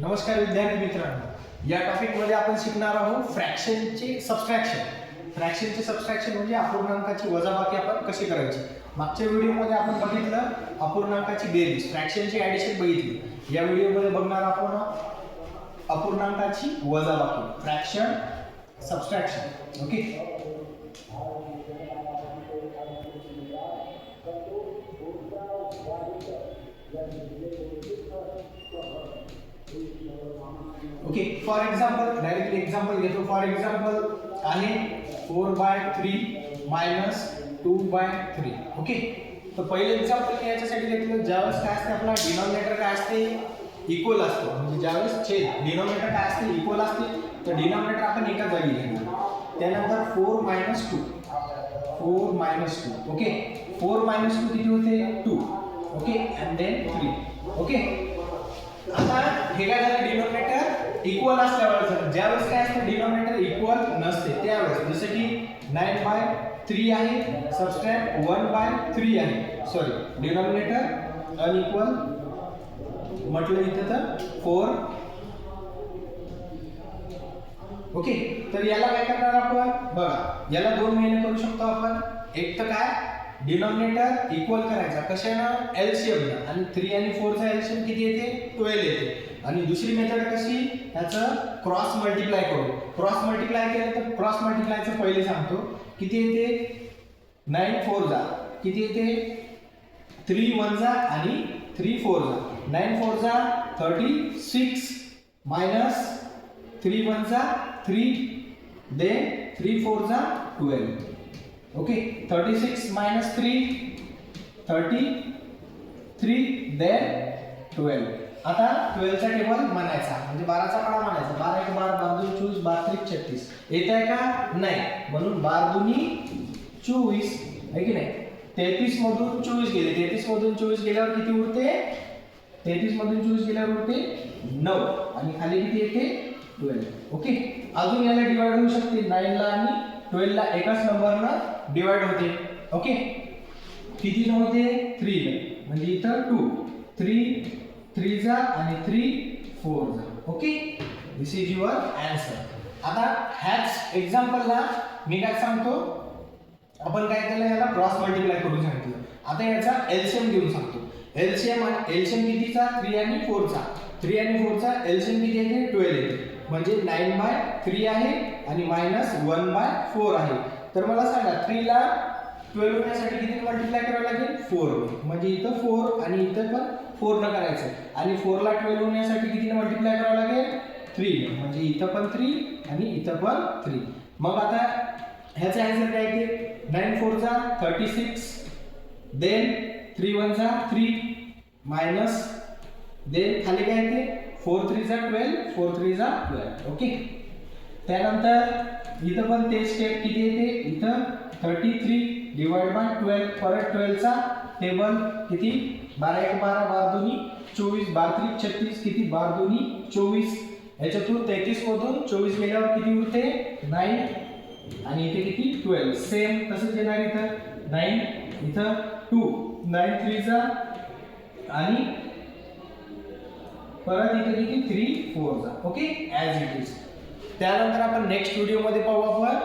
नमस्कार विद्यार्थी मित्रांनो, या टॉपिक मध्ये आपण शिकणार आहोत फ्रॅक्शनचे सबट्रॅक्शन. फ्रॅक्शनचे सबट्रॅक्शन म्हणजे अपूर्णांकाची वजाबाकी आपण कशी करायची. मागच्या व्हिडिओमध्ये आपण बघितलं अपूर्णांकाची बेरीज, फ्रॅक्शनची ॲडिशन बघितली. या व्हिडिओमध्ये बघणार आपण अपूर्णांकाची वजाबाकी, fraction subtraction. Okay, okay. For example directly example घेतो. फॉर एक्झाम्पल आहे 4/3 मायनस 2/3. ओके, तर पहिले एक्झाम्पल याच्यासाठी घेतलं ज्यावेळेस काय असते आपला डिनॉमिनेटर काय असते इक्वल असतो. म्हणजे ज्यावेळेस छेद डिनॉमिनेटर काय असते इक्वल असते तर डिनॉमिनेटर आपण एका जागी घेणार. त्यानंतर 4 - 2 4 - 2. ओके, 4 - 2 किती होते 2. Okay, and then 3. ओके, आता हे काय झालं डिनॉमिनेटर इक्वल असल्यावर ज्यावेळेस काय असतं डिनॉमिनेटर इक्वल नसते त्यावेळेस जसं की 9/3 आहे सबट्रॅक्ट 1/3 आहे. सॉरी, डिनॉमिनेटर अनइक्वल म्हटलं इथं तर 4. ओके, तर याला काय करणार आपण बघा, याला दोन वेळेने करू शकतो आपण. एक तर काय डिनॉमिनेटर इक्वल करायचा कशानं एलसीएम आणि 3 आणि 4 चा एलसीएम किती येते 12 येते. आणि दुसरी मेथड कशी याचं क्रॉस मल्टिप्लाय करू. क्रॉस मल्टिप्लाय केलं तर क्रॉस मल्टिप्लायचं पहिले सांगतो किती येते 9 4 जा किती येते 3 1 जा आणि 3 4 जा. 9 4 जा 36 मायनस 3 1 जा 3 देन 3 4 जा 12. Okay, 36 minus 3 33 then 12. आता 12 चा टेबल म्हणायचा म्हणजे 12 चा पाडा म्हणायचा. 12 1 12 12 2 24 12 3 36 येत आहे का नाही, म्हणून 12 2 24 आहे की नाही. 33 मधून 24 गेले, 33 मधून 24 गेल्यावर किती उरते 33 मधून 24 गेल्यावर उरते 9 आणि खाली किती येते 12. ओके, अजून याला डिवाइड होऊ शकते 9 ला आणि 12 ला एकाच नंबरनं डिवाइड होते. ओके, किती होते 3 ला म्हणजे इथं 2 3 3 जा आणि 3 4 जा. Okay, this is your answer. आता ह्याच एक्झाम्पलला मी काय सांगतो आपण काय केलं याला क्रॉस मल्टिप्लाय करून सांगितलं. आता याचा एलसीएम घेऊन सांगतो. एलसीएम कितीचा 3 आणि 4 चा. 3 आणि 4 चा एलसीएम किती येते 12 येते. म्हणजे 9/3 आहे आणि मायनस 1/4 आहे. तर मला सांगा 3 ला 12 होण्यासाठी किती मल्टिप्लाय करावं लागेल 4. म्हणजे इथं 4 आणि इथं पण 4 न करायचं आणि 4 ला 12 होण्यासाठी किती मल्टिप्लाय करावं लागेल 3. म्हणजे इथं पण 3 आणि इथं पण 3. मग आता ह्याचा आन्सर काय येते 9 4 जा 36 देन 3 1 जा 3 मायनस देन खाली काय येते 4 3 जा 12 4 3 जा 12. ओके, त्यानंतर इथं पण ते स्टेप किती येते इथं 33 डिवाइड बाय 12 परत 12 चा टेबल किती 12 1 12 12 2 24 12 3 36 किती 12 2 24. याच्यातून 33 मधून 24 गेल्यावर किती उरते 9 आणि इथे किती 12. सेम तसंच येणार इथं 9 इथं 2 9 3 जा आणि परत इथे किती 3 4 जा. Okay, as it is. त्यानंतर आपण नेक्स्ट व्हिडिओमध्ये पाहू आपण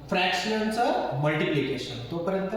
फ्रॅक्शनचं मल्टिप्लिकेशन. तोपर्यंत